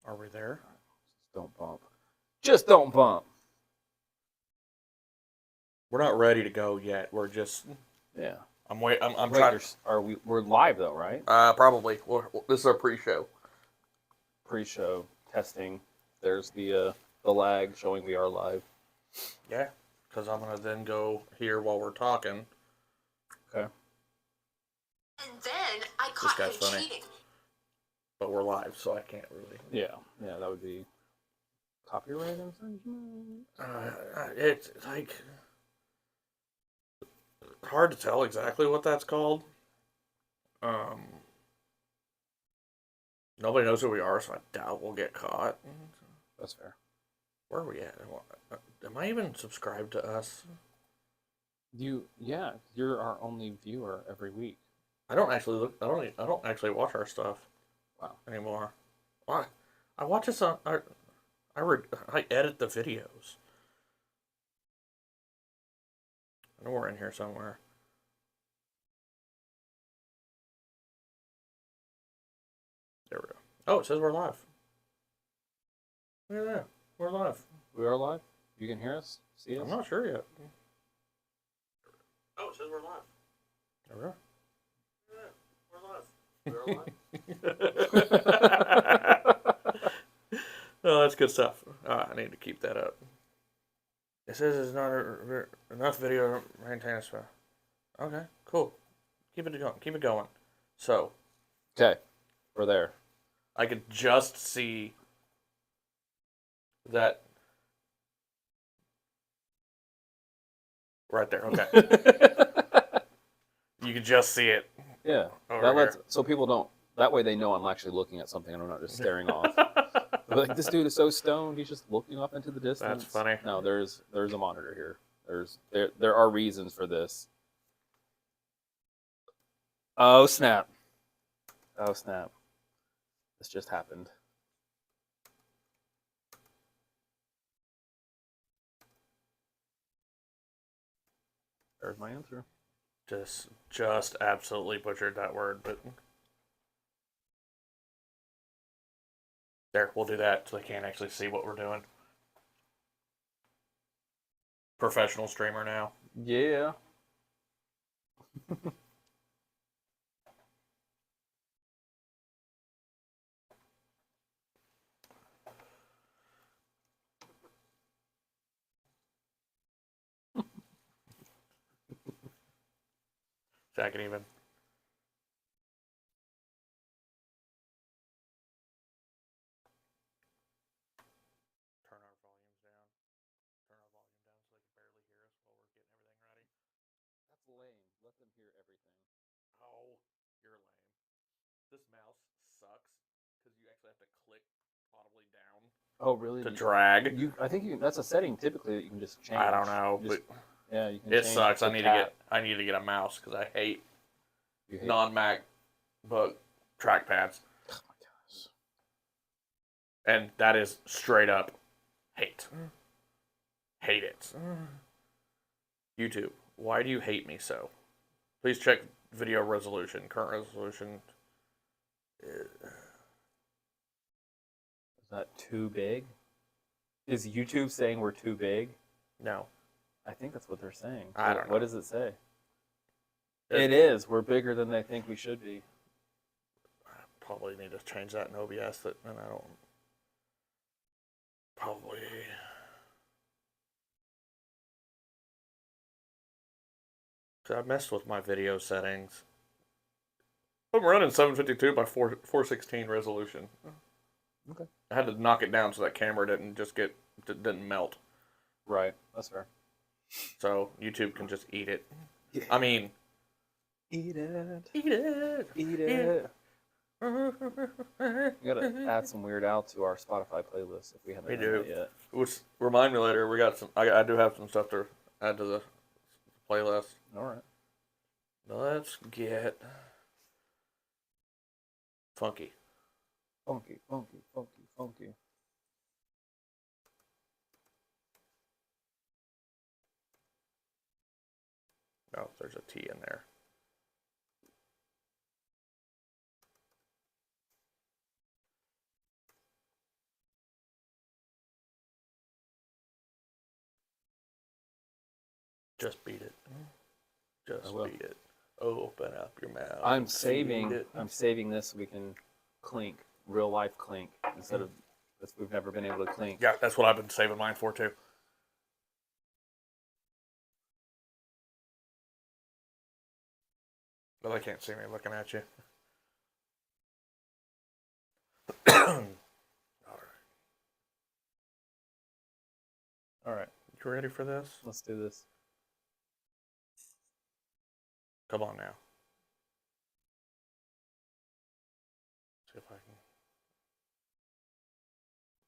Are we there? Just don't bump. Just don't bump. We're not ready to go yet. We're just. Yeah. I'm wait. I'm Wait, trying. we're live though, right? Probably. This is our pre-show. Pre-show testing. There's the lag showing we are live. Yeah, because I'm gonna then go here while we're talking. Okay. And then I caught him cheating. But we're live, so I can't really. Yeah, that would be copyright infringement. It's like hard to tell exactly what that's called. Nobody knows who we are, so I doubt we'll get caught. That's fair. Where are we at? Am I even subscribed to us? Yeah, you're our only viewer every week. I don't actually look. I don't actually watch our stuff. Wow. Anymore. Why? I watch this on. I edit the videos. I know we're in here somewhere. There we go. Oh, it says we're live. Look at that. We're live. We are live? You can hear us? See us? I'm not sure yet. Oh, it says we're live. There we are. We're live. Oh, that's good stuff. I need to keep that up. It says it's not enough video to maintain a spell. Okay, cool. Keep it going. Keep it going. So. Okay, we're there. I could just see that. Right there. Okay. You could just see it. Yeah. So people don't. That way they know I'm actually looking at something and I'm not just staring off. Like, this dude is so stoned, he's just looking off into the distance. That's funny. No, there's a monitor here. There are reasons for this. Oh snap. Oh snap. This just happened. There's my answer. Just absolutely butchered that word, but there, we'll do that so they can't actually see what we're doing. Professional streamer now. Yeah. I can even. Turn our volumes down. Turn our volume down so they can barely hear us while we're getting everything ready. That's lame. Let them hear everything. Oh, you're lame. This mouse sucks because you actually have to click audibly down. Oh, really? To drag. I think that's a setting typically that you can just change. I don't know, but yeah, you can. It sucks. I need to get a mouse because I hate non-MacBook trackpads. Oh my gosh. And that is straight up hate. Hate it. YouTube, why do you hate me so? Please check video resolution. Current resolution. Is that too big? Is YouTube saying we're too big? No. I think that's what they're saying. I don't know. What does it say? It is. We're bigger than they think we should be. I probably need to change that in OBS, and I don't. Probably. So I messed with my video settings. I'm running 752 by 416 resolution. Okay. I had to knock it down so that camera didn't melt. Right. That's fair. So YouTube can just eat it. Yeah. I mean, eat it. Eat it. Eat it. We gotta add some Weird Al to our Spotify playlist if we haven't done that yet. Which remind me later. We got some. I do have some stuff to add to the playlist. All right. Let's get funky. Funky, funky, funky, funky. Oh, there's a T in there. Just beat it. Just beat it. Open up your mouth. I'm saving this so we can clink, real life clink, instead of this. We've never been able to clink. Yeah, that's what I've been saving mine for too. But they can't see me looking at you. All right. You ready for this? Let's do this. Come on now. See if I can.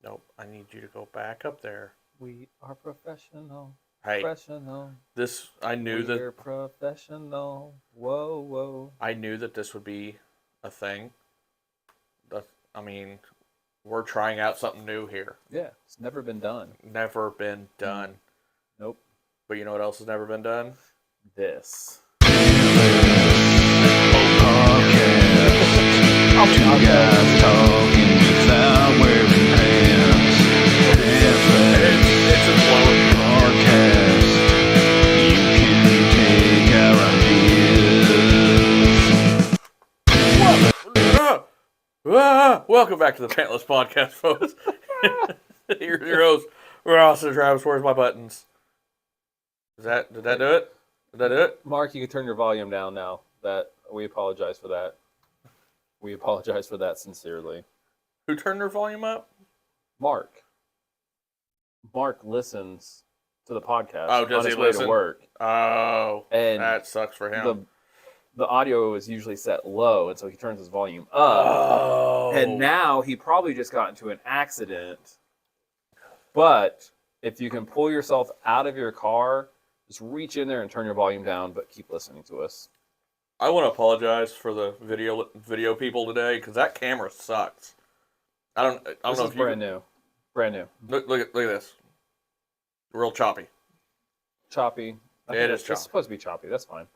Nope. I need you to go back up there. We are professional. Hey. Professional. This, I knew that. We're professional. Whoa, whoa. I knew that this would be a thing. I mean, we're trying out something new here. Yeah, it's never been done. Never been done. Nope. But you know what else has never been done? This. Two guys talking without wearing pants. It's a flowing Podcast. You can take our ideas. Welcome back to the Pantless podcast, folks. Here's your host, Ross and Travis. Where's my buttons? Did that do it? Did that do it? Mark, you can turn your volume down now. We apologize for that. We apologize for that sincerely. Who turned their volume up? Mark. Mark listens to the podcast Does on he his way listen? to work. Oh, And that sucks for him. The audio is usually set low, and so he turns his volume up. Oh. And now he probably just got into an accident. But if you can pull yourself out of your car, just reach in there and turn your volume down, but keep listening to us. I want to apologize for the video people today because that camera sucks. I don't know if you brand new. look at this. Real choppy. Choppy. It is It's choppy. supposed to be choppy. That's fine.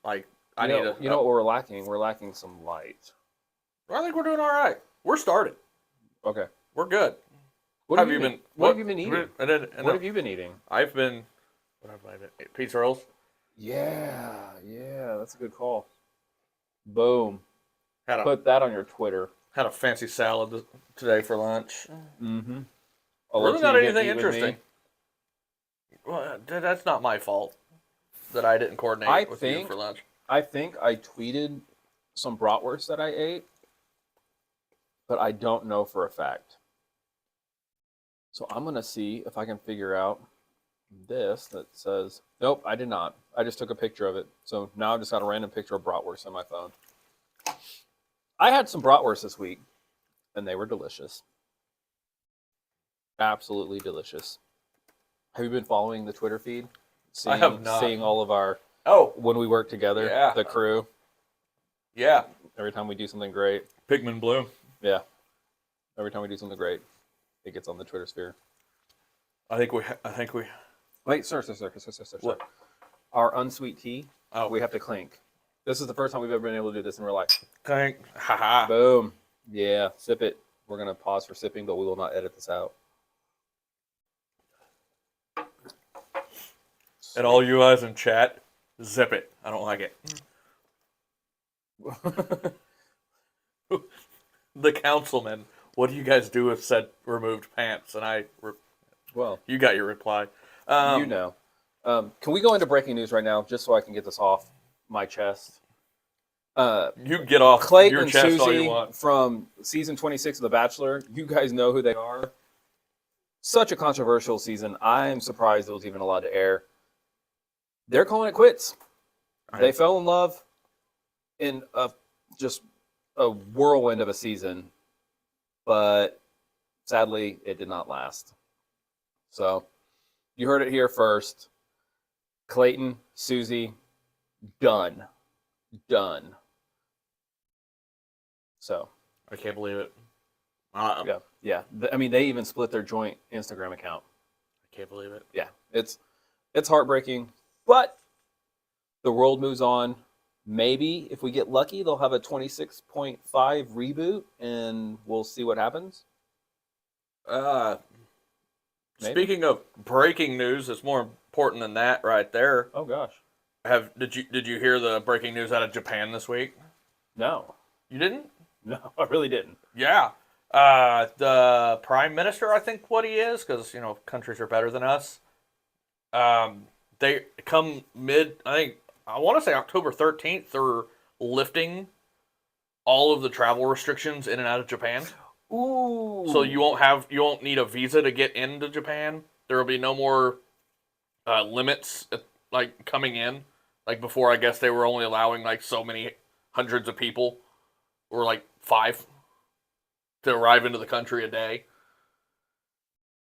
Like You know what we're lacking? We're lacking some light. I think we're doing all right. We're started. Okay. We're good. What have you been eating? What have you been eating? I've been. What have I been? Pizza rolls. Yeah, that's a good call. Boom. Had a Put that on your Twitter. had a fancy salad today for lunch. Mm-hmm. Really not anything interesting. Well, that's not my fault that I didn't coordinate with you for lunch. I think I tweeted some bratwurst that I ate, but I don't know for a fact. So I'm going to see if I can figure out this that says, nope, I did not. I just took a picture of it. So now I've just got a random picture of bratwurst on my phone. I had some bratwurst this week, and they were delicious. Absolutely delicious. Have you been following the Twitter feed? I have not. Seeing all of our, when we work together, Yeah. the crew. Yeah. Every time we do something great. Pigman Bloom. Yeah. Every time we do something great, it gets on the Twitter sphere. I think we. Wait, sir. What? Our unsweet tea, Oh. we have to clink. This is the first time we've ever been able to do this in real life. Clank. Haha. Boom. Yeah, sip it. We're going to pause for sipping, but we will not edit this out. And all you guys in chat, zip it. I don't like it. The councilman, what do you guys do with said removed pants? And Well, you got your reply. you know. Can we go into breaking news right now, just so I can get this off my chest? You can get off Clayton your and chest all you Susie want. from season 26 of The Bachelor. You guys know who they are. Such a controversial season. I'm surprised it was even allowed to air. They're calling it quits. They fell in love in just a whirlwind of a season, but sadly, it did not last. So, you heard it here first. Clayton, Susie, done. So, I can't believe it. yeah. I mean, they even split their joint Instagram account. I can't believe it. Yeah, it's heartbreaking, but the world moves on. Maybe if we get lucky, they'll have a 26.5 reboot, and we'll see what happens. Maybe. Speaking of breaking news, it's more important than that right there. Oh gosh. Did you hear the breaking news out of Japan this week? No. You didn't? No, I really didn't. Yeah. The prime minister, I think what he is, because countries are better than us. They come I want to say October 13th. They're lifting all of the travel restrictions in and out of Japan. Ooh. So you won't need a visa to get into Japan. There will be no more limits like coming in. Like before, I guess they were only allowing like so many hundreds of people, or like 5, to arrive into the country a day.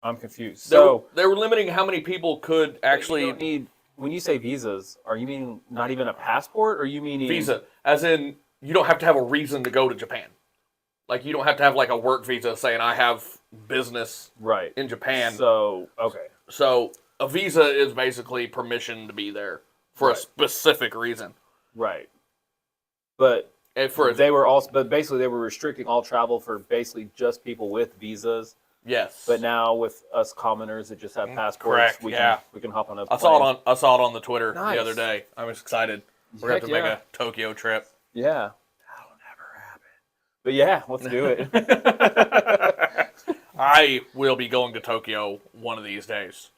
I'm confused. So they were limiting how many people could actually you don't need. When you say visas, are you meaning not even a passport, or you meaning visa, as in you don't have to have a reason to go to Japan. Like you don't have to have like a work visa saying I have business right in Japan. So okay. So a visa is basically permission to be there for a specific reason. Right. But But basically they were restricting all travel for basically just people with visas. Yes. But now with us commoners that just have passports, correct, we can hop on a I plane. saw it on the Twitter Nice. the other day. I was excited. We're going to make a Tokyo trip. Yeah. That'll never happen. But yeah, let's do it. I will be going to Tokyo one of these days.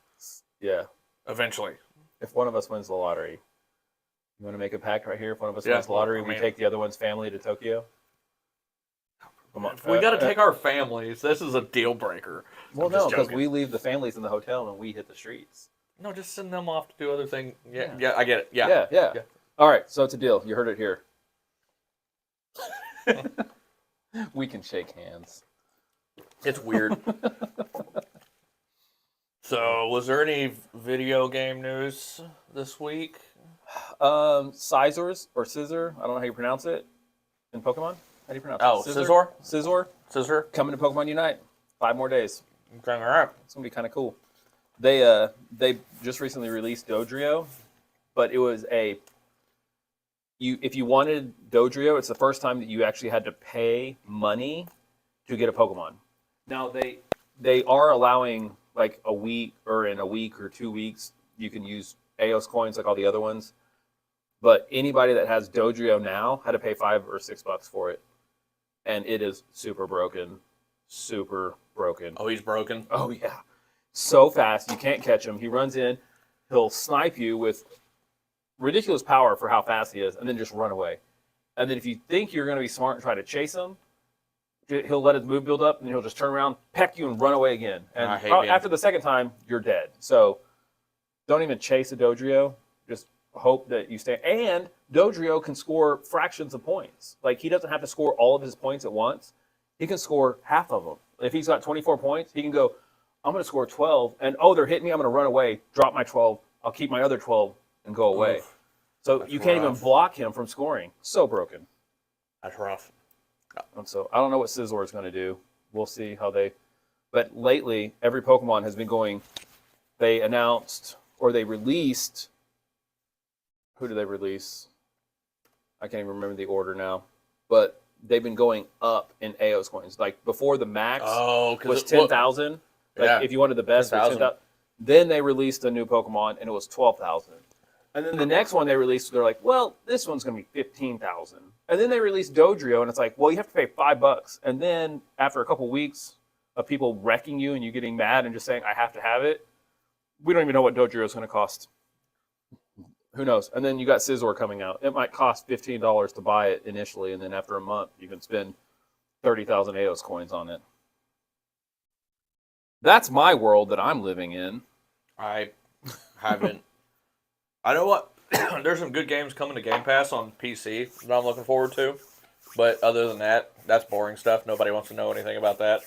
Yeah. Eventually. If one of us wins the lottery, you want to make a pact right here? If one of us wins the lottery, we take the other one's family to Tokyo? Come on. If we got to take our families, this is a deal breaker. Well, no, because we leave the families in the hotel and we hit the streets. No, just send them off to do other things. Yeah, I get it. Yeah. All right, so it's a deal. You heard it here. We can shake hands. It's weird. So, was there any video game news this week? Scizors or Scissor, I don't know how you pronounce it in Pokemon. How do you pronounce it? Scizor? Scizor. Coming to Pokemon Unite. 5 more days. Okay, all right. It's going to be kind of cool. They just recently released Dodrio, but it was if you wanted Dodrio, it's the first time that you actually had to pay money to get a Pokemon. Now they are allowing like a week or 2 weeks you can use Aos coins like all the other ones. But anybody that has Dodrio now had to pay $5 or $6 for it. And it is super broken. Super broken. Oh, he's broken? Oh, yeah. So fast, you can't catch him. He runs in, he'll snipe you with ridiculous power for how fast he is, and then just run away. And then if you think you're going to be smart and try to chase him, he'll let his move build up, and he'll just turn around, peck you, and run away again. And after the second time, you're dead. So don't even chase a Dodrio. Just hope that you stay. And Dodrio can score fractions of points. Like, he doesn't have to score all of his points at once. He can score half of them. If he's got 24 points, he can go, I'm going to score 12, and they're hitting me, I'm going to run away, drop my 12, I'll keep my other 12, and go away. Oof. So you can't even block him from scoring. So broken. That's rough. And so I don't know what Scizor is going to do. We'll see how they... But lately, every Pokemon has been going... They announced, or they released... Who did they release? I can't even remember the order now. But they've been going up in Aos coins. Like, before the max was 10,000. Like, if you wanted the best, 10,000. Then they released a new Pokemon, and it was 12,000. And then the next one they released, they're like, well, this one's going to be 15,000. And then they released Dodrio, and it's like, well, you have to pay $5. And then after a couple weeks of people wrecking you and you getting mad and just saying, I have to have it, we don't even know what Dodrio is going to cost. Who knows? And then you got Scizor coming out. It might cost $15 to buy it initially, and then after a month, you can spend 30,000 Aos coins on it. That's my world that I'm living in. I haven't. I know what. There's some good games coming to Game Pass on PC that I'm looking forward to. But other than that, that's boring stuff. Nobody wants to know anything about that.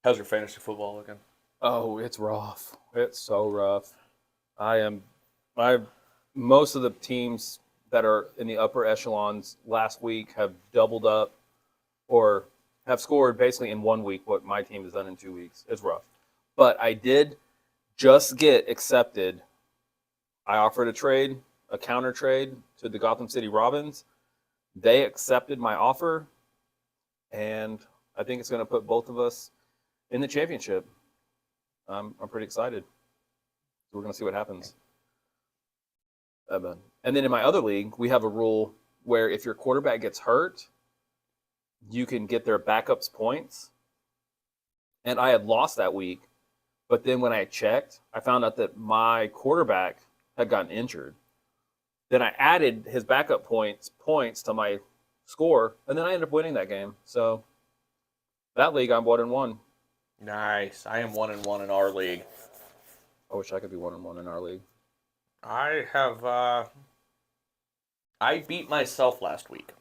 How's your fantasy football looking? Oh, it's rough. It's so rough. Most of the teams that are in the upper echelons last week have doubled up or have scored basically in 1 week what my team has done in 2 weeks. It's rough. But I did just get accepted. I offered a counter trade to the Gotham City Robins. They accepted my offer, and I think it's going to put both of us in the championship. I'm pretty excited. We're going to see what happens. And then in my other league, we have a rule where if your quarterback gets hurt, you can get their backups points. And I had lost that week, but then when I checked, I found out that my quarterback had gotten injured. Then I added his backup points to my score, and then I ended up winning that game. So that league, I'm 1-1. Nice. I am 1-1 in our league. I wish I could be 1-1 in our league. I have. I beat myself last week.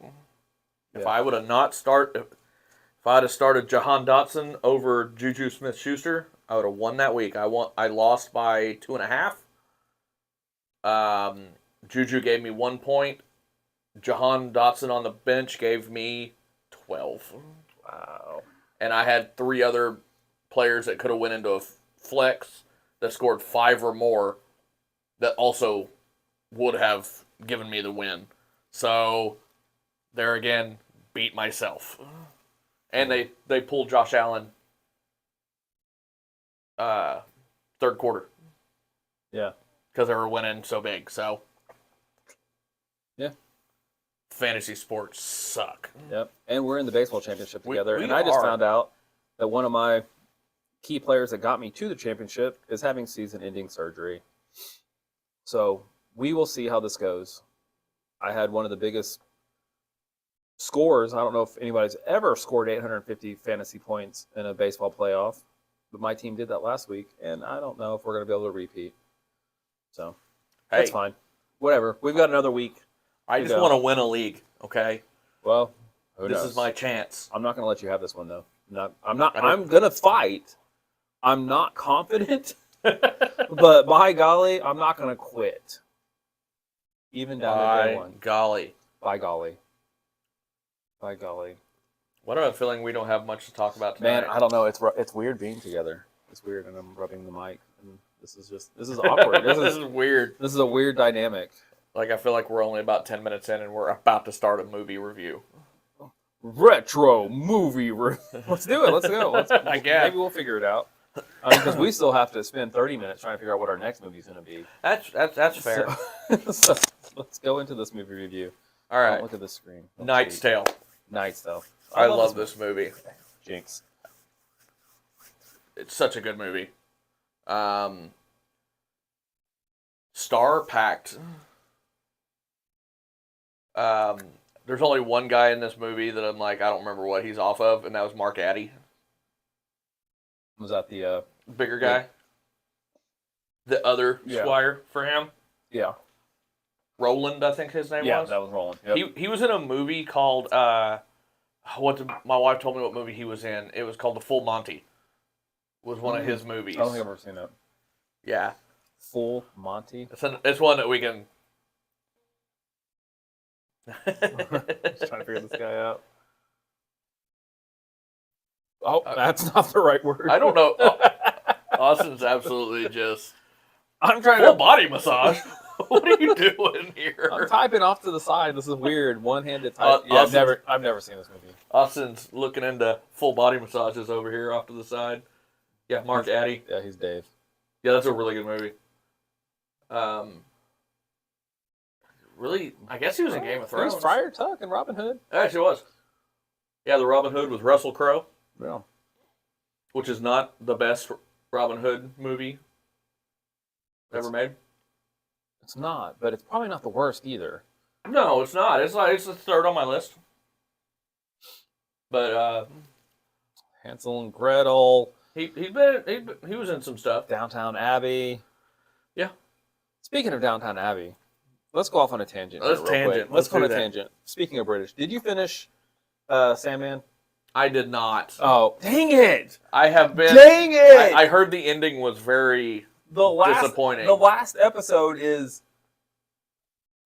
If I would have if I had started Jahan Dotson over Juju Smith-Schuster, I would have won that week. I lost by 2.5. Juju gave me 1 point. Jahan Dotson on the bench gave me 12. Wow. And I had 3 other players that could have went into a flex that scored 5 or more that also would have given me the win. So, there again, beat myself. And they pulled Josh Allen third quarter. Yeah. Because they were winning so big. So, yeah. Fantasy sports suck. Yep. And we're in the baseball championship together. We and I just are. found out that one of my key players that got me to the championship is having season-ending surgery. So we will see how this goes. I had one of the biggest scores. I don't know if anybody's ever scored 850 fantasy points in a baseball playoff, but my team did that last week, and I don't know if we're going to be able to repeat. So that's fine. Whatever. We've got another week. I just want to win a league, okay? Well, this is my chance. I'm not going to let you have this one, though. I'm going to fight. I'm not confident, but by golly, I'm not going to quit. Even down to day 1. Golly. By golly. By golly. What am I feeling we don't have much to talk about tonight? Man, I don't know. It's weird being together. It's weird, and I'm rubbing the mic, and this is awkward. This is weird. This is a weird dynamic. Like, I feel like we're only about 10 minutes in, and we're about to start a movie review. Retro movie review. Let's do it. Let's go. I guess. Maybe we'll figure it out. Because we still have to spend 30 minutes trying to figure out what our next movie's going to be. That's fair. So, let's go into this movie review. All right. Look at this screen. Knight's Tale. Knight's Tale. I love this movie. Jinx. It's such a good movie. Star-packed. There's only one guy in this movie that I'm like, I don't remember what he's off of, and that was Mark Addy. Was that the bigger guy? The other squire for him? Yeah. Roland, I think his name was. Yeah, that was Roland. Yep. He was in a movie called my wife told me what movie he was in. It was called The Full Monty. Was one of his movies. I don't think I've ever seen that. Yeah. Full Monty. It's one that we can. Just trying to figure this guy out. Oh, that's not the right word. I don't know. Austin's absolutely just. I'm trying full body massage. What are you doing here? I'm typing off to the side. This is weird. One-handed type. Yeah, I've never seen this movie. Austin's looking into full body massages over here off to the side. Yeah, Mark Addy. Yeah, he's Dave. Yeah, that's a really good movie. Really, I guess he was in Game of Thrones. He was Friar Tuck and Robin Hood. Actually, was. Yeah, the Robin Hood with Russell Crowe. Yeah. Which is not the best Robin Hood movie ever made. It's not, but it's probably not the worst either. No, it's not. It's the third on my list. But Hansel and Gretel. He was in some stuff. Downtown Abbey. Yeah. Speaking of Downtown Abbey, let's go off on a tangent. Let's go on a tangent. Speaking of British, did you finish Sandman? I did not. Oh, dang it! I have been. Dang it! I heard the ending was very disappointing. The last episode is.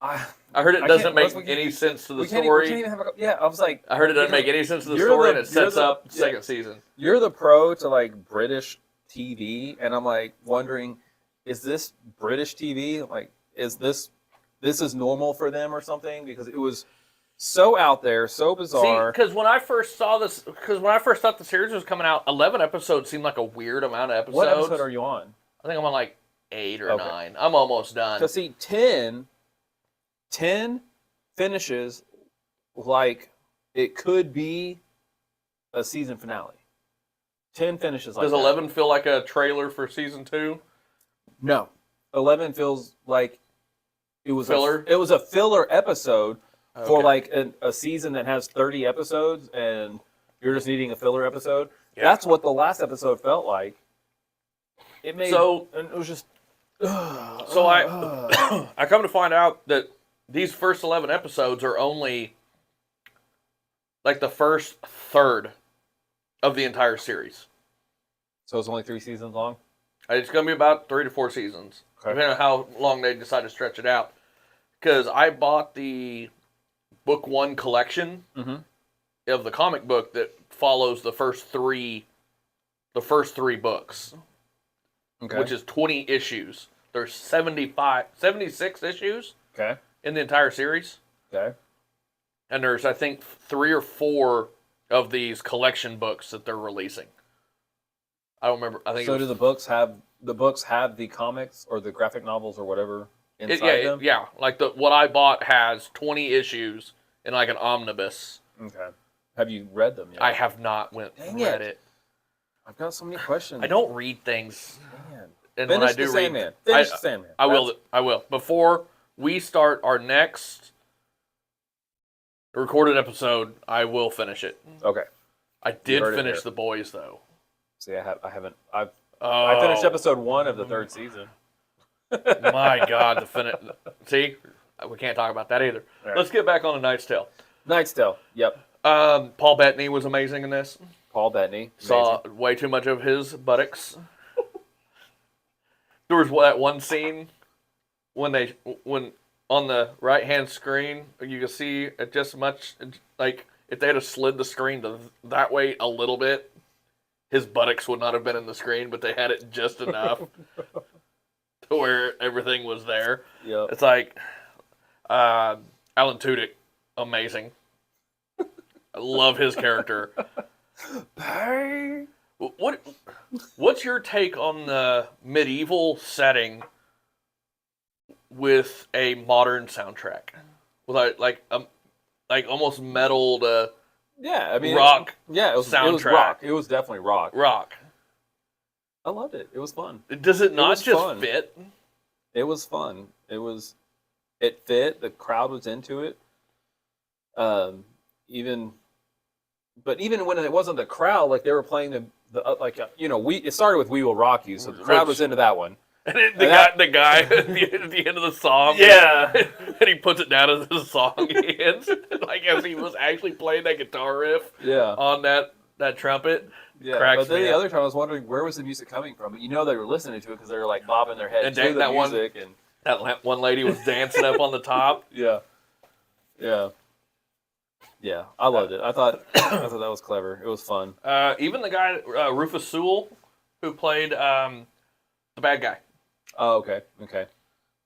I heard it doesn't make any sense to the story. We can't even have I was like. I heard it doesn't make any sense to the story, and it sets up second season. You're the pro to like British TV, and I'm like wondering, is this British TV? Like, is this is normal for them or something? Because it was so out there, so bizarre. Because when I first thought the series was coming out, 11 episodes seemed like a weird amount of episodes. What episode are you on? I think I'm on like 8 or 9. I'm almost done. Because see, 10 finishes like it could be a season finale. 10 finishes like Does that. 11 feel like a trailer for season 2? No. 11 feels like it was Filler? It was a filler episode for Okay. like a season that has 30 episodes and you're just needing a filler episode. Yeah. That's what the last episode felt like. It made and it was just So I come to find out that these first 11 episodes are only like the first third of the entire series. So it's only 3 seasons long? It's going to be about 3 to 4 seasons, depending on how long they decide to stretch it out. Because I bought the book 1 collection of the comic book that follows the first three books, which is 20 issues. There's 76 issues in the entire series. Okay. And there's, I think, 3 or 4 of these collection books that they're releasing. I don't remember. I think. So do the books have the comics or the graphic novels or whatever inside them? Yeah. Like what I bought has 20 issues in like an omnibus. Okay. Have you read them yet? I have not read it. I've got so many questions. I don't read things. Man. And Finish when I the do read, Sandman. Finish the Sandman. I will. Before we start our next recorded episode, I will finish it. Okay. I did finish The Boys though. See, I haven't. I finished episode 1 of the 3rd season. My God, See, we can't talk about that either. Right. Let's get back on A Knight's Tale. Knight's Tale. Yep. Paul Bettany was amazing in this. Paul Bettany. Saw way too much of his buttocks. There was that one scene when on the right hand screen you can see it just much like if they had slid the screen that way a little bit, his buttocks would not have been in the screen, but they had it just enough to where everything was there. Yep. It's like Alan Tudyk, amazing. I love his character. What's your take on the medieval setting with a modern soundtrack, with like almost metal to rock? It was soundtrack. rock. It was definitely rock. Rock. I loved it. It was fun. Does it not just fun. fit? It was fun. It fit. The crowd was into it. Even when it wasn't the crowd, like they were playing it started with "We Will Rock You," so the crowd was into that one. And the guy at the end of the song, and he puts it down as the song ends, like as he was actually playing that guitar riff, on that trumpet. Yeah, but then the other time I was wondering where was the music coming from. But they were listening to it because they were like bobbing their head to the music, and that one lady was dancing up on the top. Yeah. I loved it. I thought that was clever. It was fun. Even the guy Rufus Sewell, who played the bad guy. Oh, okay.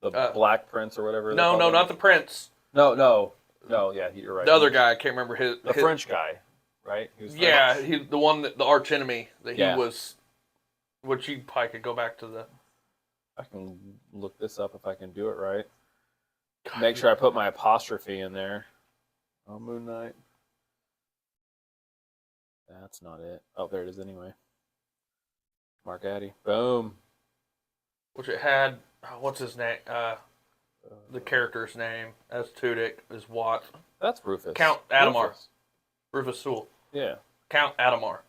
The Black Prince or whatever. No, not the Prince. No. Yeah, you're right. The other guy, I can't remember the French guy, right? He's the one the arch enemy that he was. Which you probably could go back to the. I can look this up if I can do it right. Make sure I put my apostrophe in there. Oh, Moon Knight. That's not it. Oh, there it is anyway. Mark Addy. Boom. Which it had, what's his name? The character's name as Tudyk is Watt. That's Rufus. Count Adamar. Rufus Sewell. Yeah. Count Adamar.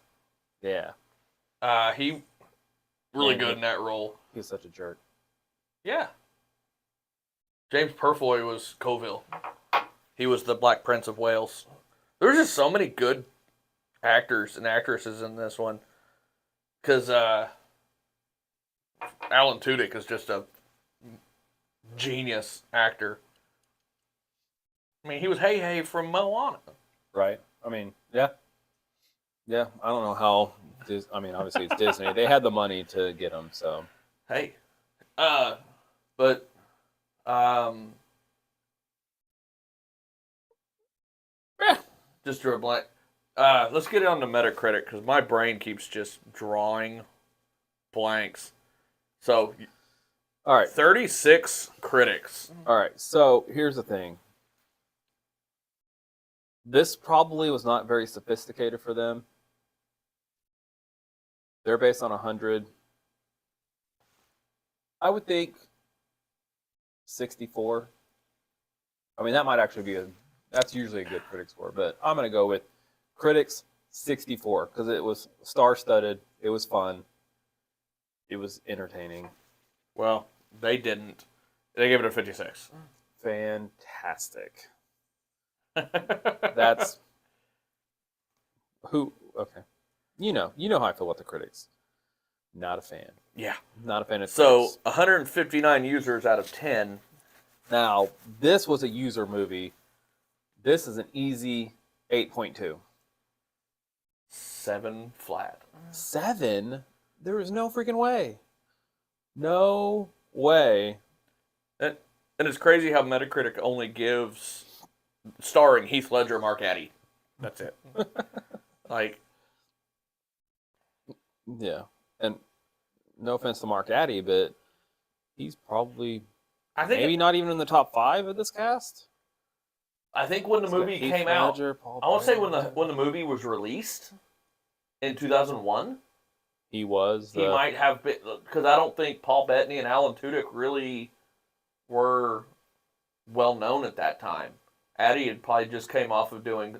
Yeah. He really good in that role. He was such a jerk. Yeah. James Purfoy was Colville. He was the Black Prince of Wales. There's just so many good actors and actresses in this one. Because Alan Tudyk is just a genius actor. I mean, he was Hey from Moana. Right. I mean, yeah. Yeah, I don't know how. Obviously it's Disney. They had the money to get him, so. Hey. Just drew a blank. Let's get on to Metacritic because my brain keeps just drawing blanks. So, All right. 36 critics. All right. So here's the thing. This probably was not very sophisticated for them. They're based on 100. I would think 64. I mean, that might actually be that's usually a good critic score, but I'm going to go with critics 64 because it was star-studded. It was fun. It was entertaining. Well, they didn't. They gave it a 56. Fantastic. That's who. Okay, you know how I feel about the critics. Not a fan. Yeah. Not a fan of So, critics. 159 users out of 10. Now, this was a user movie. This is an easy 8.2. 7 flat. 7? There is no freaking way. No way. And it's crazy how Metacritic only gives starring Heath Ledger, Mark Addy. That's it. Like, Yeah. And no offense to Mark Addy, but he's probably I think maybe not even in the top 5 of this cast. I think when the movie Heath came out, Ledger, Paul I want to say Bettany. when the movie was released in 2001, He was. he might have been, because I don't think Paul Bettany and Alan Tudyk really were well known at that time. Addy had probably just came off of doing.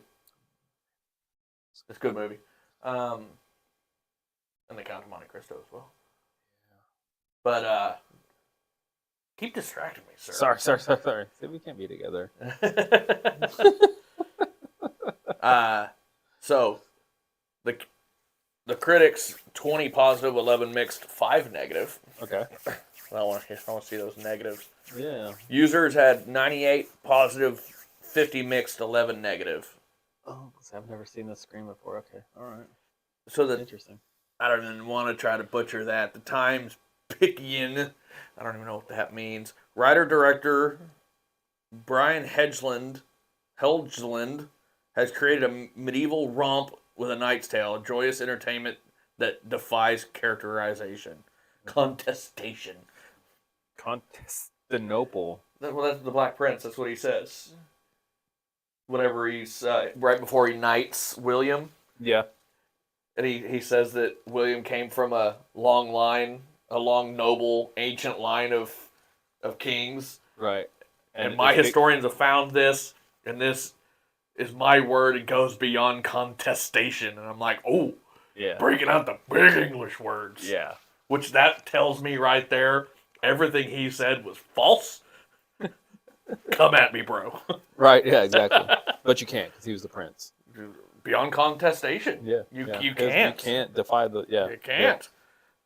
It's a good movie, and The Count of Monte Cristo as well. But keep distracting me, sir. Sorry. See, we can't be together. So the critics 20 positive, 11 mixed, 5 negative. Okay. I want to see those negatives. Yeah. Users had 98 positive, 50 mixed, 11 negative. Oh, I've never seen this screen before. Okay. All right. So the Interesting. I don't even want to try to butcher that. The Times Picayune, I don't even know what that means. Writer director Brian Hedgeland has created a medieval romp with a knight's tale, a joyous entertainment that defies characterization. Contestation. Constantinople. Well, that's the Black Prince. That's what he says. Whenever he's right before he knights William, Yeah. and he says that William came from a long line, a long noble ancient line of kings, Right. and my historians have found this, and this is my word. It goes beyond contestation, and I'm like, oh, Yeah. breaking out the big English words. Yeah. Which that tells me right there, everything he said was false. Come at me, bro. Right. Yeah. Exactly. But you can't because he was the prince. Beyond contestation. Yeah. You yeah. can't. You can't defy the. Yeah. You can't.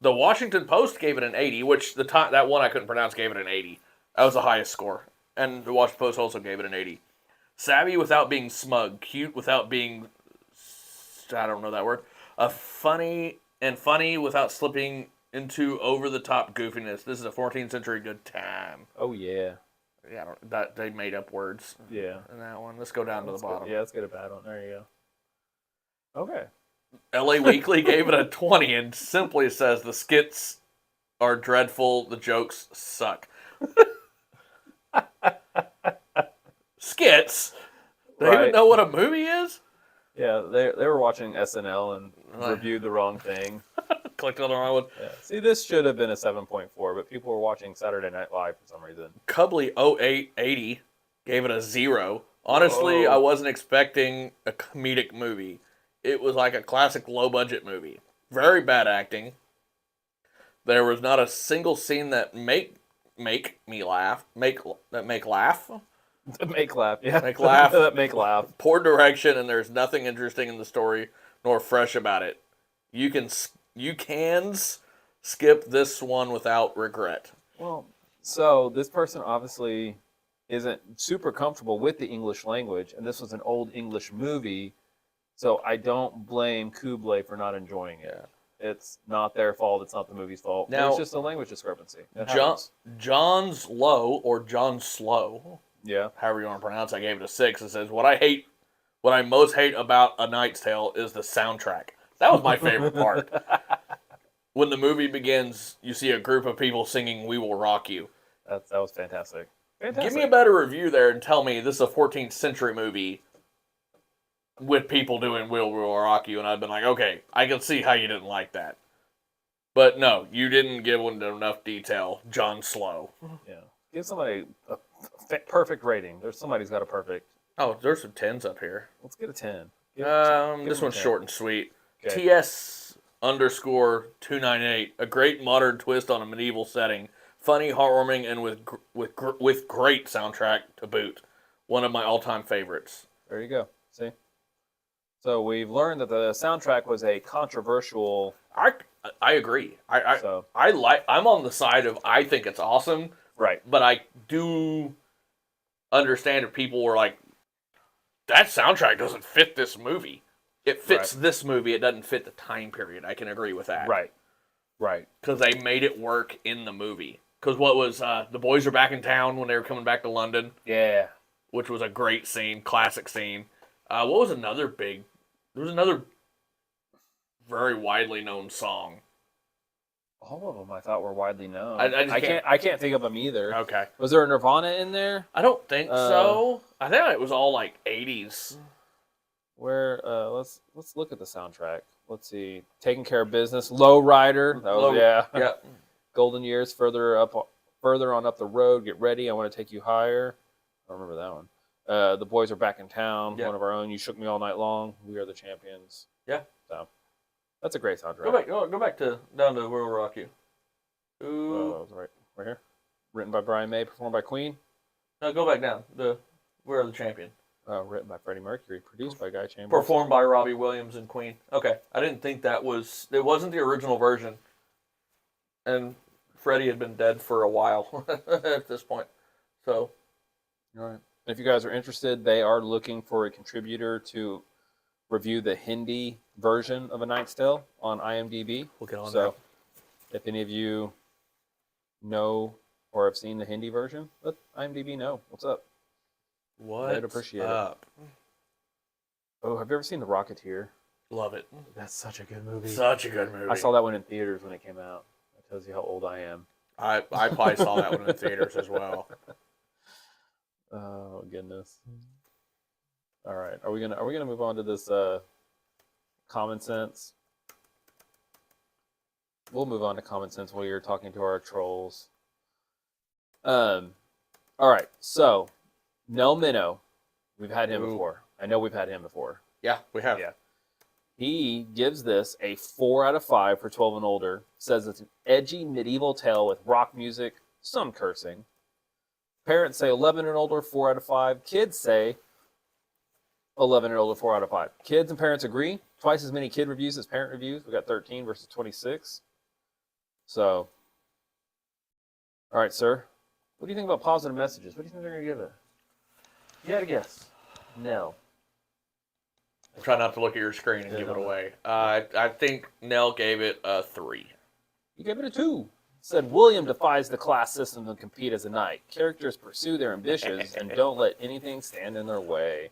The Washington Post gave it an 80, which that one I couldn't pronounce gave it an 80. That was the highest score. And the Washington Post also gave it an 80. Savvy without being smug. Cute without being, I don't know that word. Funny without slipping into over-the-top goofiness. This is a 14th century good time. Oh yeah. Yeah, they made up words. Yeah. In that one. Let's go down to the bottom. Yeah. Let's get a bad one. There you go. Okay. LA Weekly gave it a 20 and simply says the skits are dreadful, the jokes suck. Skits? They even know what a movie is? Yeah, they were watching SNL and reviewed the wrong thing. Clicked on the wrong one. Yeah. See, this should have been a 7.4, but people were watching Saturday Night Live for some reason. Cubley 0880 gave it a 0. Honestly, Whoa. I wasn't expecting a comedic movie. It was like a classic low-budget movie. Very bad acting. There was not a single scene that make me laugh. Make laugh. Make laugh, yeah. Make laugh. That make laugh. Poor direction, and there's nothing interesting in the story nor fresh about it. You can skip this one without regret. Well, so this person obviously isn't super comfortable with the English language, and this was an old English movie, so I don't blame Kublai for not enjoying it. It's not their fault. It's not the movie's fault. Now, it's just a language discrepancy. John Slow, or John Slow, Yeah. however you want to pronounce it, I gave it a 6. It says, what I what I most hate about A Knight's Tale is the soundtrack. That was my favorite part. When the movie begins, you see a group of people singing "We Will Rock You." That was fantastic. Give me a better review there and tell me this is a 14th century movie with people doing "We Will Rock You," and I've been like, okay, I can see how you didn't like that. But no, you didn't give one enough detail, John Slow. Yeah. Give somebody a perfect rating. There's somebody's got a perfect. Oh, there's some 10s up here. Let's get a 10. This one's short and sweet. Okay. TS_298. A great modern twist on a medieval setting. Funny, heartwarming, and with great soundtrack to boot. One of my all-time favorites. There you go. See? So we've learned that the soundtrack was a controversial. I agree. So. I'm on the side of I think it's awesome. Right. But I do understand if people were like, that soundtrack doesn't fit this movie. It fits this movie. It doesn't fit the time period. I can agree with that. Right. Right. Because they made it work in the movie. Because what was, the boys are back in town when they were coming back to London. Yeah. Which was a great scene, classic scene. What was another big, there was another very widely known song. All of them I thought were widely known. I can't think of them either. Okay. Was there a Nirvana in there? I don't think so. I think it was all like 80s. Where let's look at the soundtrack. Let's see. Taking Care of Business, Low Rider. Yeah. Golden Years, further on up the road. Get ready. I want to take you higher. I remember that one. The Boys Are Back in Town. Yeah. One of our own. You Shook Me All Night Long. We Are the Champions. Yeah. So that's a great soundtrack. Go back down to We'll Rock You. Ooh. Right here. Written by Brian May, performed by Queen. No, go back down. We're the Champion. Written by Freddie Mercury, produced by Guy Chambers. Performed by Robbie Williams and Queen. Okay. I didn't think it wasn't the original version. And Freddie had been dead for a while at this point. So. All right. If you guys are interested, they are looking for a contributor to review the Hindi version of A Knight's Tale on IMDb. We'll get on So, if any of you know or have seen the Hindi version, let IMDb know. What's up? I'd appreciate it. Oh, have you ever seen The Rocketeer? Love it. That's such a good movie. Such a good movie. I saw that one in theaters when it came out. That tells you how old I am. I probably saw that one in theaters as well. Oh goodness. All right. Are we gonna move on to this common sense? We'll move on to common sense while you're talking to our trolls. All right. So Nel Minnow, we've had him before. I know we've had him before. Yeah, we have. Yeah. He gives this a 4 out of 5 for 12 and older. Says it's an edgy medieval tale with rock music, some cursing. Parents say 11 and older, 4 out of 5. Kids say 11 and older, 4 out of 5. Kids and parents agree. Twice as many kid reviews as parent reviews. We got 13 versus 26. So, all right, sir. What do you think about positive messages? What do you think they're going to give it? You had a guess. No. Try not to look at your screen and give it away. I think Nell gave it a 3. You gave it a 2. Said William defies the class system to compete as a knight. Characters pursue their ambitions and don't let anything stand in their way.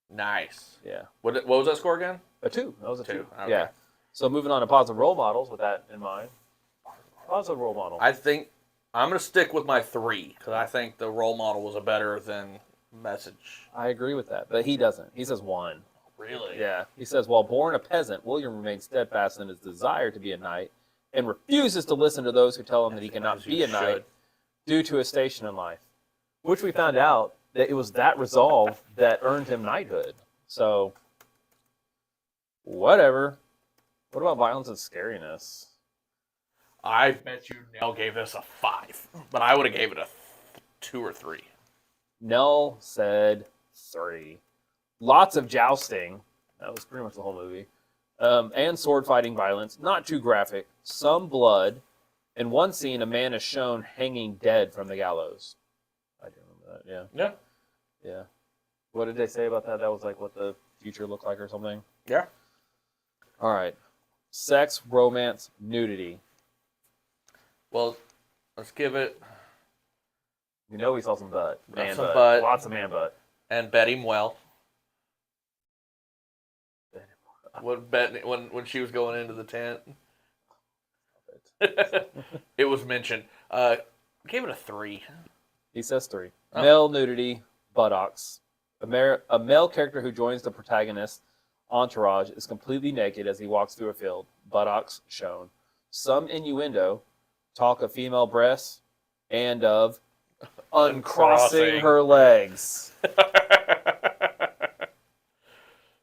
Nice. Yeah. What was that score again? A 2. That was a 2. 2. Okay. Yeah. So moving on to positive role models with that in mind. Positive role model. I think I'm going to stick with my 3 because I think the role model was a better than message. I agree with that, but he doesn't. He says 1. Really? Yeah. He says, while born a peasant, William remains steadfast in his desire to be a knight and refuses to listen to those who tell him that he cannot be a knight due to his station in life. Which we found out that it was that resolve that earned him knighthood. So, whatever. What about violence and scariness? I bet you Nell gave this a 5, but I would have gave it a 2 or 3. Nell said 3. Lots of jousting. That was pretty much the whole movie. And sword fighting violence. Not too graphic. Some blood. In one scene, a man is shown hanging dead from the gallows. I do remember that, yeah. Yeah. Yeah. What did they say about that? That was like what the future looked like or something? Yeah. All right. Sex, romance, nudity. Well, let's give it. You know we saw some butt. Man Some butt. butt. Lots of man butt. And bet him well. when she was going into the tent. It was mentioned. Gave it a 3. He says 3. Oh. Male nudity, buttocks. A male character who joins the protagonist's entourage is completely naked as he walks through a field, buttocks shown. Some innuendo, talk of female breasts, and of uncrossing her legs.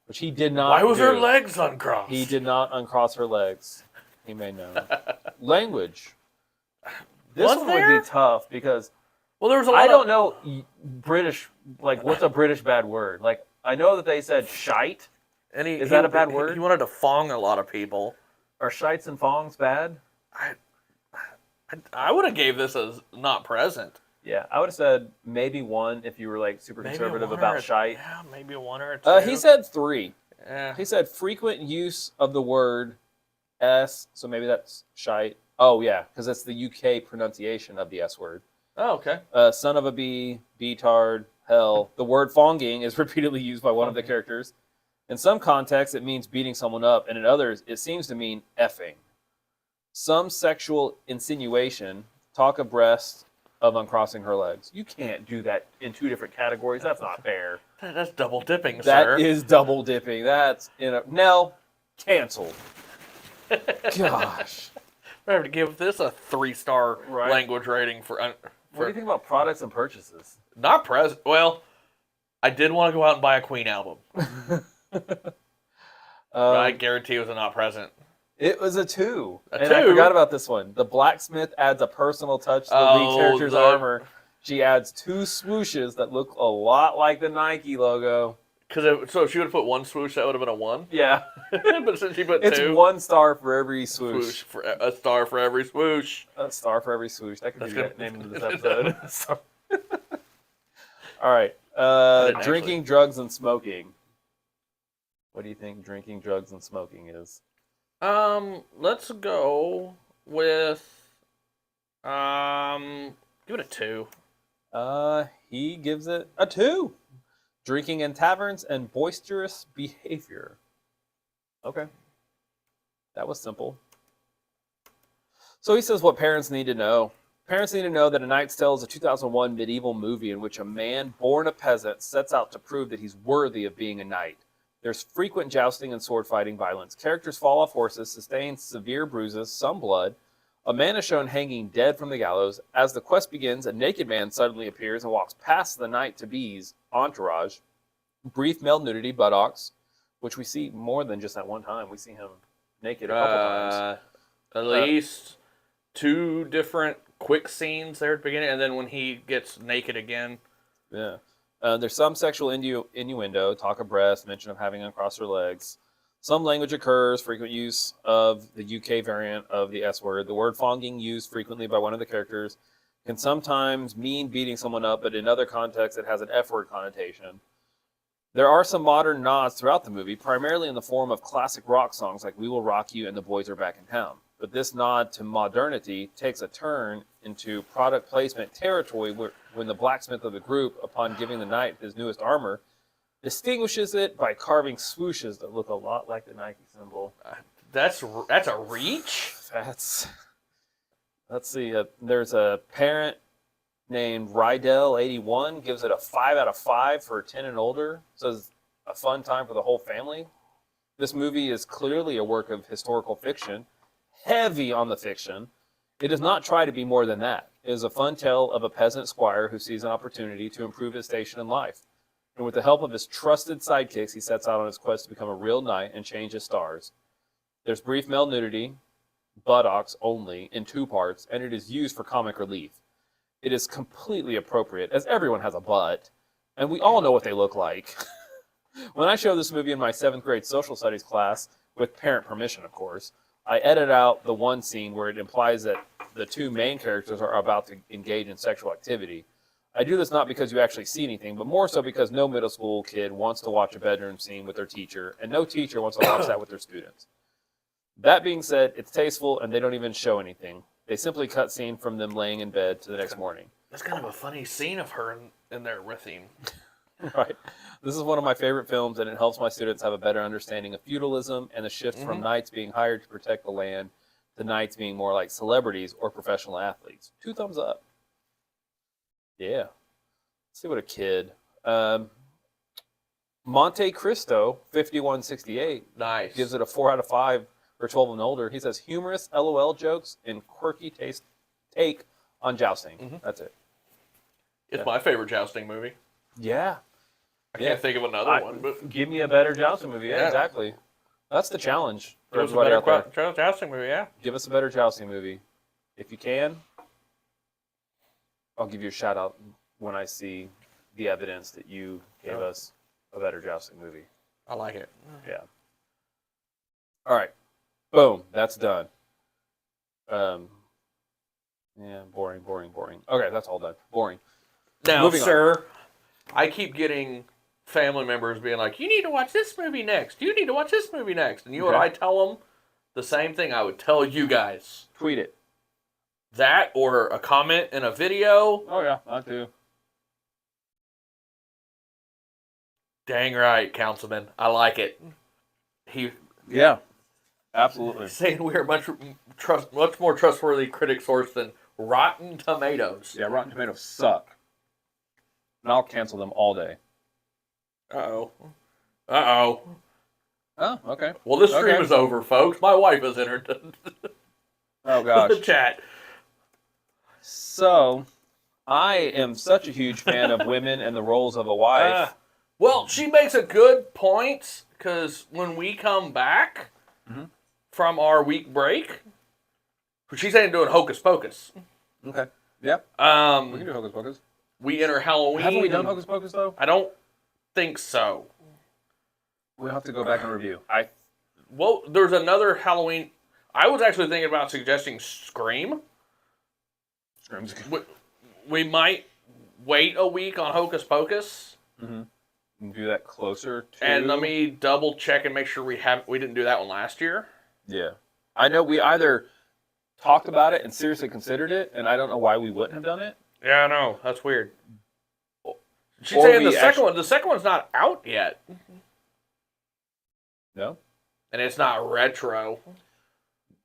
Which he did not Why was do. her legs uncrossed? He did not uncross her legs. He may know. Language. This Was one there? would be tough because Well, there was a lot I of... don't know British, like, what's a British bad word? Like, I know that they said shite. And Is that a bad word? He wanted to fong a lot of people. Are shites and fongs bad? I would have gave this as not present. Yeah, I would have said maybe 1 if you were, like, super Maybe conservative a 1 about or shite. Yeah, maybe a 1 or a 2. He said 3. Yeah. He said frequent use of the word S, so maybe that's shite. Oh, yeah, because that's the UK pronunciation of the S word. Oh, okay. Son of a bee, beatard, hell. The word fonging is repeatedly used by one of the characters. In some contexts, it means beating someone up, and in others, it seems to mean effing. Some sexual insinuation, talk of breasts, of uncrossing her legs. You can't do that in 2 different categories. That's not fair. That's double dipping, sir. That is double dipping. That's Nell, canceled. Gosh. I have to give this a 3-star Right. language rating for What do you think about products and purchases? not present. Well, I did want to go out and buy a Queen album. But I guarantee it was a not present. It was a 2. A And I 2? forgot about this one. The blacksmith adds a personal touch to the lead character's armor. She adds 2 swooshes that look a lot like the Nike logo. So if she would have put 1 swoosh, that would have been a 1. Yeah. But since she put It's 2, 1 star for every swoosh. for a star for every swoosh. A star for every swoosh. That could be That's the good. name of this episode. So- All right. didn't Drinking, drugs, and smoking. What do you think drinking, drugs, and smoking is? Let's go with give it a 2. He gives it a 2. Drinking in taverns and boisterous behavior. Okay. That was simple. So he says what parents need to know. Parents need to know that A Knight's Tale is a 2001 medieval movie in which a man born a peasant sets out to prove that he's worthy of being a knight. There's frequent jousting and sword fighting violence. Characters fall off horses, sustain severe bruises, some blood. A man is shown hanging dead from the gallows. As the quest begins, a naked man suddenly appears and walks past the knight-to-be's entourage. Brief male nudity, buttocks, which we see more than just that one time. We see him naked a couple times. At least 2 different quick scenes there at the beginning, and then when he gets naked again. Yeah. There's some sexual innuendo, talk of breasts, mention of having uncrossed her legs. Some language occurs, frequent use of the UK variant of the S word. The word fonging, used frequently by one of the characters, can sometimes mean beating someone up, but in other contexts it has an F word connotation. There are some modern nods throughout the movie, primarily in the form of classic rock songs like We Will Rock You and The Boys Are Back in Town. But this nod to modernity takes a turn into product placement territory when the blacksmith of the group, upon giving the knight his newest armor, distinguishes it by carving swooshes that look a lot like the Nike symbol. That's a reach? Let's see. There's a parent named Rydell81, gives it a 5 out of 5 for 10 and older. Says a fun time for the whole family. This movie is clearly a work of historical fiction, heavy on the fiction. It does not try to be more than that. It is a fun tale of a peasant squire who sees an opportunity to improve his station in life. And with the help of his trusted sidekicks, he sets out on his quest to become a real knight and change his stars. There's brief male nudity, buttocks only, in 2 parts, and it is used for comic relief. It is completely appropriate, as everyone has a butt, and we all know what they look like. When I showed this movie in my 7th grade social studies class, with parent permission, of course, I edited out the one scene where it implies that the 2 main characters are about to engage in sexual activity. I do this not because you actually see anything, but more so because no middle school kid wants to watch a bedroom scene with their teacher, and no teacher wants to watch that with their students. That being said, it's tasteful, and they don't even show anything. They simply cut scene from them laying in bed to the next morning. That's kind of a funny scene of her in there with him. Right. This is one of my favorite films, and it helps my students have a better understanding of feudalism and the shift from knights being hired to protect the land to knights being more like celebrities or professional athletes. 2 thumbs up. Yeah. Let's see what a kid. Monte Cristo, 5168, Nice. gives it a 4 out of 5 for 12 and older. He says humorous LOL jokes and quirky take on jousting. That's it. It's my favorite jousting movie. Yeah. I can't think of another one, but Give me a better jousting movie. Yeah, Yeah. exactly. That's the challenge for it was a everybody better out there. jousting movie. Yeah. Give us a better jousting movie. If you can, I'll give you a shout out when I see the evidence that you gave us a better jousting movie. I like it. Yeah. All right. Boom. That's done. Yeah, boring. Okay, that's all done. Boring. Now, Moving on. sir, I keep getting family members being like, "You need to watch this movie next. You need to watch this movie next." And you know what Okay. I tell them? The same thing I would tell you guys. Tweet it. That or a comment in a video. Oh, yeah, I do. Dang right, Councilman. I like it. He Yeah, absolutely. saying we are much more trustworthy critic source than Rotten Tomatoes. Yeah, Rotten Tomatoes suck. And I'll cancel them all day. Uh-oh. Oh, okay. Well, this stream Okay. is over, folks. My wife has entered Oh, the gosh. chat. So, I am such a huge fan of women and the roles of a wife. Well, she makes a good point, because when we come back from our week break, she's saying doing Hocus Pocus. Okay. Yep. We can do Hocus Pocus. We enter Halloween. Haven't we done Hocus Pocus, though? I don't think so. We'll have to go back and review. Well, there's another Halloween. I was actually thinking about suggesting Scream. Scream's We might wait a week on Hocus Pocus. do that closer to... And let me double check and make sure we didn't do that one last year. Yeah. I know we either talked about it and seriously considered it, and I don't know why we wouldn't have done it. Yeah, I know. That's weird. She's Or saying we the second one's not out yet. No? And it's not retro.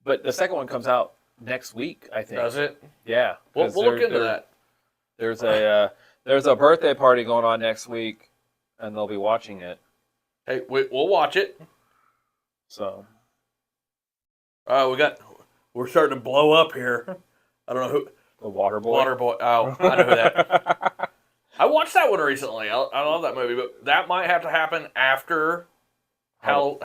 But the second one comes out next week, I think. Does it? Yeah. We'll 'cause look into that. There's a birthday party going on next week, and they'll be watching it. Hey, we'll watch it. So... We're starting to blow up here. I don't know who. The Water Boy? Waterboy. Oh, I know who that. I watched that one recently. I love that movie, but that might have to happen after After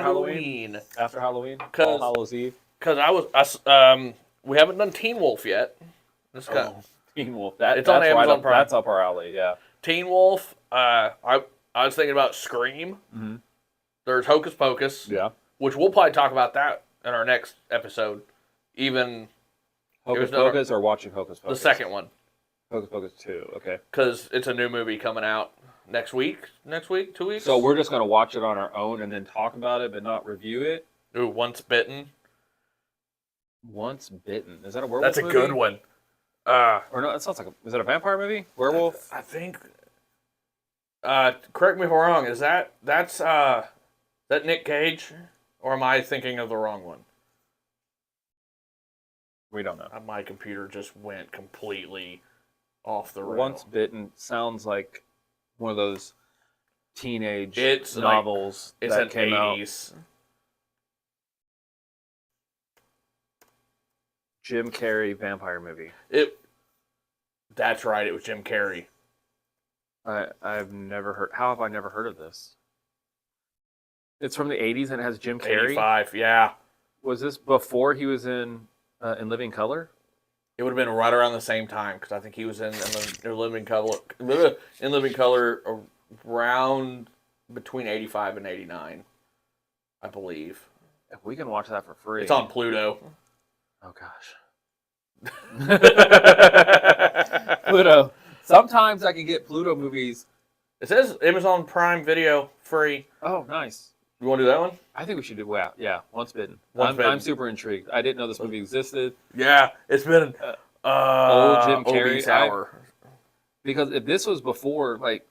Halloween. After Halloween? 'Cause- All Hallows Eve? Because we haven't done Teen Wolf yet. This guy, Teen Wolf. It's on Amazon Prime. That's up our alley, yeah. Teen Wolf. I was thinking about Scream. Mhm. There's Hocus Pocus, Yeah. which we'll probably talk about that in our next episode. Even Hocus another- Pocus or watching Hocus Pocus? the second one, Hocus Pocus 2, okay. because it's a new movie coming out next week. 2 weeks. So we're just going to watch it on our own and then talk about it, but not review it? Ooh, Once Bitten. Once Bitten. Is that a werewolf That's a movie? good one. Or no, that sounds like is it a vampire movie? Werewolf? I think. Correct me if I'm wrong. That's Nick Cage, or am I thinking of the wrong one? We don't know. My computer just went completely off the rail. Once Bitten sounds like one of those teenage It's like- novels It's that an came out. 80s. Jim Carrey vampire movie. That's right. It was Jim Carrey. I've never heard. How have I never heard of this? It's from the 80s and it has Jim Carrey. 85. Yeah. Was this before he was in Living Color? It would have been right around the same time because I think he was in Living Color. In Living Color around between 85 and 89, I believe. If we can watch that for free. It's on Pluto. Oh gosh. Pluto. Sometimes I can get Pluto movies. It says Amazon Prime Video free. Oh, nice. You want to do that one? I think we should do. Wow, yeah. Once Bitten. Once Bitten. I'm super intrigued. I didn't know this movie existed Yeah, it's been old Jim Carrey. Obese hour. Because if this was before, like,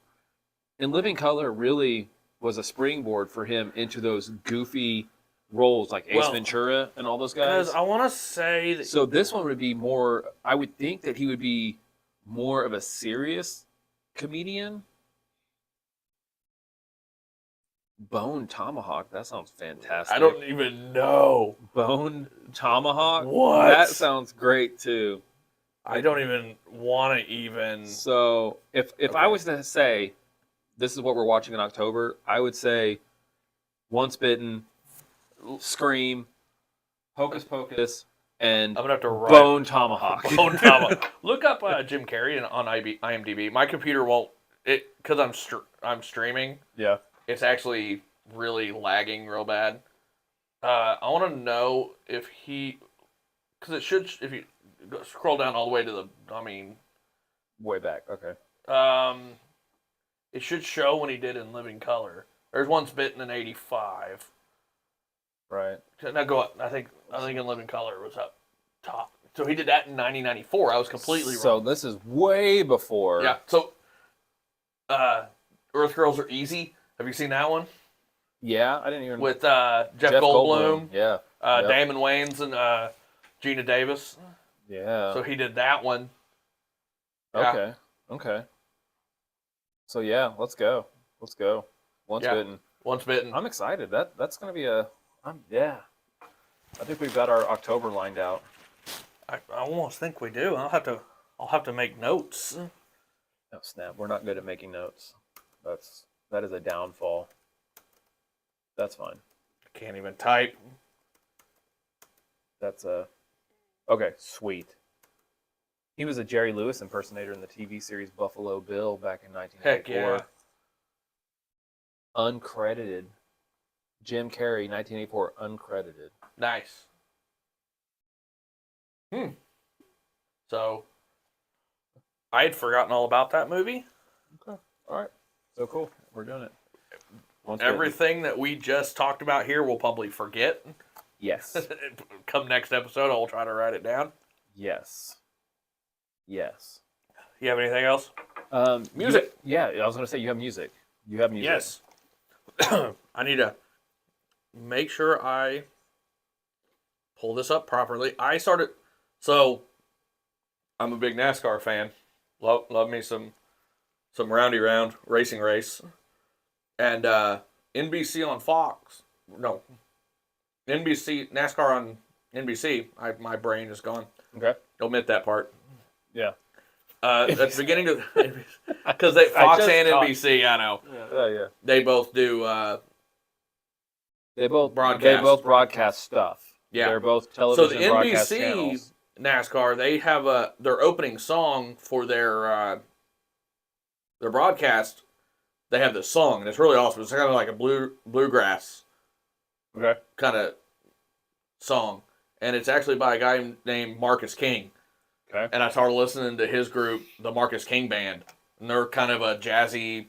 In Living Color really was a springboard for him into those goofy roles like Ace Ventura and all those guys. Because I want to say that So this one would be more, I would think that he would be more of a serious comedian. Bone Tomahawk, that sounds fantastic. I don't even know. Bone Tomahawk? What? That sounds great too. I don't even want to even. So if I was to say, this is what we're watching in October, I would say Once Bitten, Scream, Hocus Pocus, and I'm gonna have to write Bone Tomahawk. Bone Tomahawk. Look up Jim Carrey on IMDb. My computer won't because I'm streaming. Yeah. It's actually really lagging real bad. I want to know if because it should if you scroll down all the way to the Way back. Okay. it should show when he did in Living Color. There's Once Bitten in '85. Right. Now go up. I think in Living Color was up top. So he did that in 1994. I was completely So wrong. this is way before. Yeah. So, Earth Girls Are Easy. Have you seen that one Yeah, I didn't even. with Jeff Goldblum, Yeah. Yep. Damon Wayans, and Gina Davis? Yeah. So he did that one. Yeah. Okay. Okay. So yeah, let's go. Let's go. Once Yeah. Bitten. Once Bitten. I'm excited. That's gonna be yeah. I think we've got our October lined out. I almost think we do. I'll have to make notes. Oh snap! We're not good at making notes. That is a downfall. That's fine. Can't even type. That's okay. Sweet. He was a Jerry Lewis impersonator in the TV series Buffalo Bill back in 1994. Heck yeah. Uncredited. Jim Carrey, 1984, uncredited. Nice. So, I had forgotten all about that movie. Okay. All right. So cool. We're doing it. Once Bitten. Everything that we just talked about here, we'll probably forget. Yes. Come next episode, I'll try to write it down. Yes. Yes. You have anything else? Music. Yeah, I was going to say you have music. You have music. Yes. I need to make sure I pull this up properly. So I'm a big NASCAR fan. Love me some roundy round racing race. And NBC on Fox. No. NBC, NASCAR on NBC. My brain is gone. Okay. Omit that part. Yeah. At the beginning of because Fox and NBC, I know. Yeah. They both do They both broadcast. They both broadcast stuff. Yeah. They're both So television the broadcast NBC channels. NASCAR, they have their opening song for their broadcast. They have this song, and it's really awesome. It's kind of like a bluegrass Okay. kind of song, and it's actually by a guy named Marcus King. Okay. And I started listening to his group, the Marcus King Band, and they're kind of a jazzy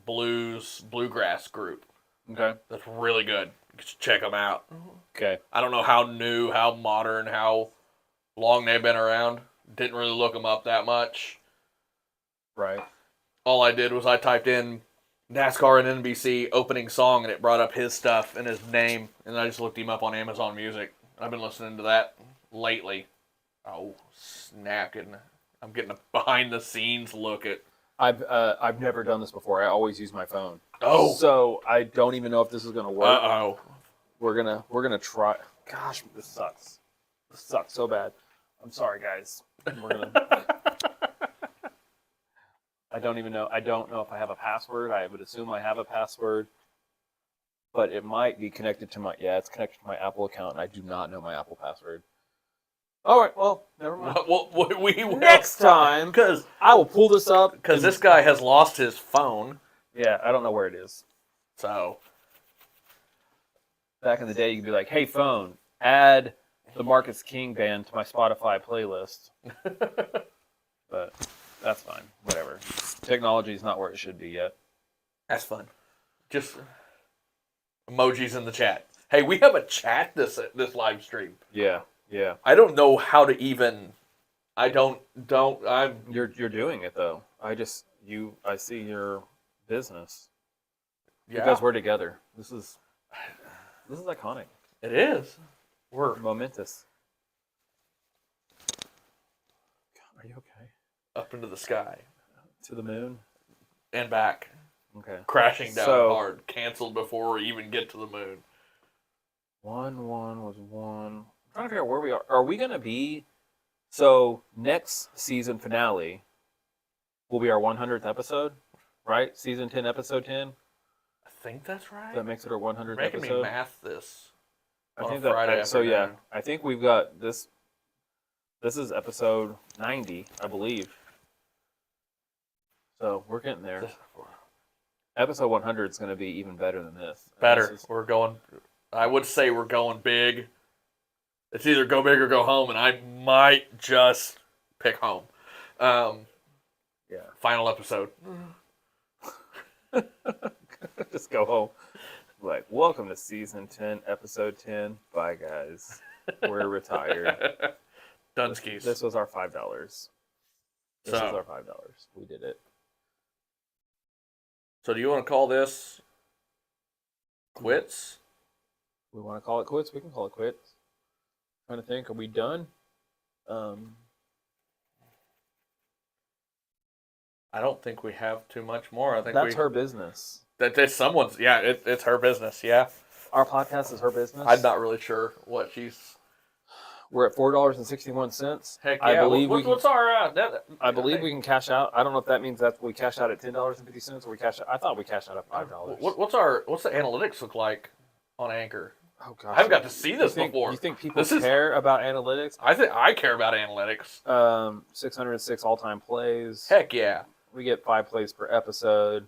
bluegrass group. Okay. That's really good. You should check them out. Okay. I don't know how new, how modern, how long they've been around. Didn't really look them up that much. Right. All I did was I typed in NASCAR and NBC opening song, and it brought up his stuff and his name, and I just looked him up on Amazon Music. I've been listening to that lately. Oh, snap! I'm getting a behind-the-scenes look at. I've never done this before. I always use my phone. Oh. So I don't even know if this is gonna work. Uh-oh. We're gonna try. Gosh, this sucks. This sucks so bad. I'm sorry, guys. We're gonna. I don't even know. I don't know if I have a password. I would assume I have a password, but it might be connected to my. Yeah, it's connected to my Apple account, and I do not know my Apple password. All right. Well, never mind. Well, we will. Next time, Because I will pull this up. this guy has lost his phone. Yeah, I don't know where it is. So, Back in the day, you could be like, "Hey, phone, add the Marcus King Band to my Spotify playlist." But that's fine. Whatever. Technology is not where it should be yet. that's fun. Just emojis in the chat. Hey, we have a chat this live stream. Yeah. Yeah. I don't know how to even. I'm You're doing it though. I see business. Yeah, Because we're together. This is iconic. it is. We're Momentous. God, are you okay? up into the sky To the moon? and back, Okay. crashing down So- hard, canceled before we even get to the moon. 1-1 was 1. I'm trying to figure out where we are. Are we going to be... So, next season finale will be our 100th episode, right? Season 10, episode 10. I think that's right. That makes it our 100th You're making episode. me math this. I on think a Friday that. So yeah, afternoon. I think we've got this. This is episode 90, I believe. So we're getting there. Episode 100 is going to be even better than this. Better. This is- We're going. I would say we're going big. It's either go big or go home, and I might just pick home. yeah. Final episode. Just go home. Like, welcome to season 10, episode 10. Bye, guys. We're retired. Dunskies. This was our $5. This So- is our $5. We did it. So do you want to call this quits? We want to call it quits. We can call it quits. Trying to think, are we done? I don't think we have too much more. I think That's her business. That's someone's. Yeah, it's her business. Yeah, Our podcast is her business. I'm not really sure what she's. We're at $4.61. Heck yeah! I believe what's our? I believe we can cash out. I don't know if that means that we cash out at $10.50 or we cash out. I thought we cashed out at $5. What's the analytics look like on Anchor? Oh gosh, I haven't got to see this before. You think people This is- care about analytics? I think I care about analytics. 606 all-time plays. Heck yeah! We get 5 plays per episode.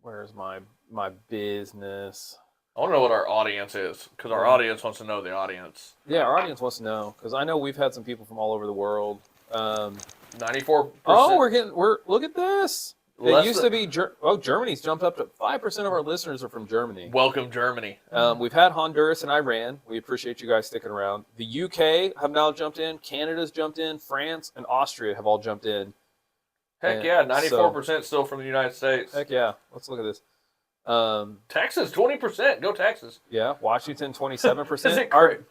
Where's my business? I want to know what our audience is because our audience wants to know the audience. Yeah, our audience wants to know because I know we've had some people from all over the world. 94%. Oh, we're look at this. It Less used than- to be Germany's jumped up to 5% of our listeners are from Germany. Welcome Germany. We've had Honduras and Iran. We appreciate you guys sticking around. The UK have now jumped in. Canada's jumped in. France and Austria have all jumped in. Heck And yeah! 94% still from the United States. Heck yeah. Let's look at this. Texas 20%. Go Texas. Yeah, Washington 27%. Is it crazy?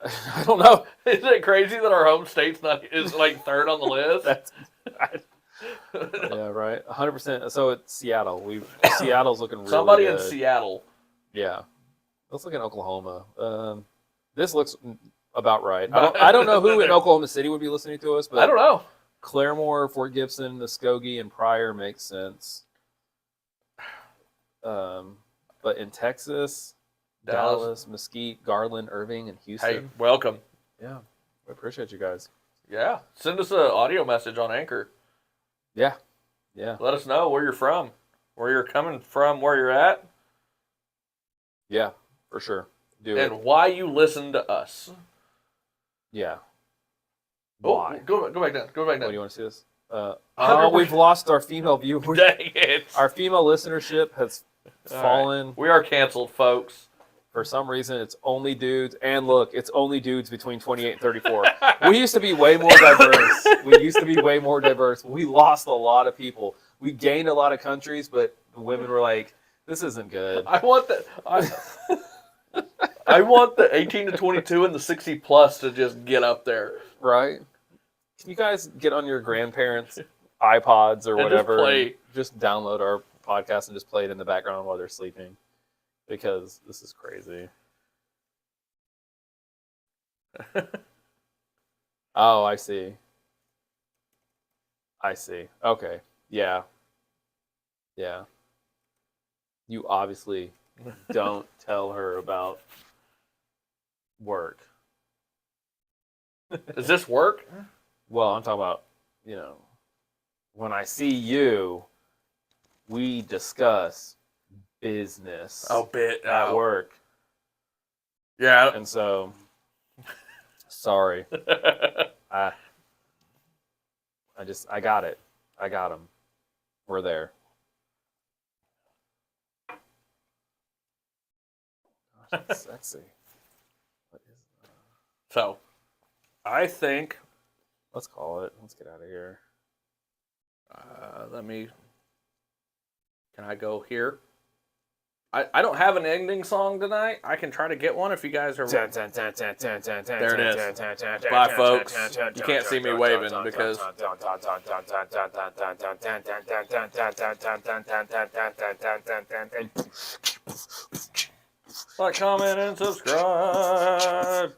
I don't know. Is it crazy that our home state's is like third on the list? That's yeah, right. 100%. So it's Seattle. Seattle's looking really Somebody good. in Seattle. Yeah. Let's look at Oklahoma. This looks about right. I don't know who in Oklahoma City would be listening to us, but I don't know. Claremore, Fort Gibson, Muskogee, and Pryor makes sense. But in Texas, Dallas, Mesquite, Garland, Irving, and Houston. Hey, welcome. Yeah, we appreciate you guys. Yeah, send us an audio message on Anchor. Yeah, yeah, Let us know where you're from, where you're coming from, where you're at, yeah, for sure. Do it. and why you listen to us. Yeah. Oh, Why? go back down. Go back Oh, do down. you want to see this? 100%. We've lost our female viewers. Dang it. Our female listenership has All fallen. right. We are canceled, folks. For some reason, it's only dudes. And look, it's only dudes between 28 and 34. We used to be way more diverse. We lost a lot of people. We gained a lot of countries, but the women were like, this isn't good. I want the I want the 18 to 22 and the 60 plus to just get up there. Right? Can you guys get on your grandparents' iPods or And just whatever? play. And just download our podcast and just play it in the background while they're sleeping. Because this is crazy. Oh, I see. Okay. Yeah. Yeah. You obviously don't tell her about work. Does this work? Well, I'm talking about, when I see you, we discuss business at work. Yeah. And so, sorry. I got it. I got him. We're there. Gosh, that's sexy. What is that? So, I think Let's call it. Let's get out of here. Let me. Can I go here? I don't have an ending song tonight. I can try to get one if you guys are. There it is. Bye, folks. You can't see me waving because. Like, comment, and subscribe.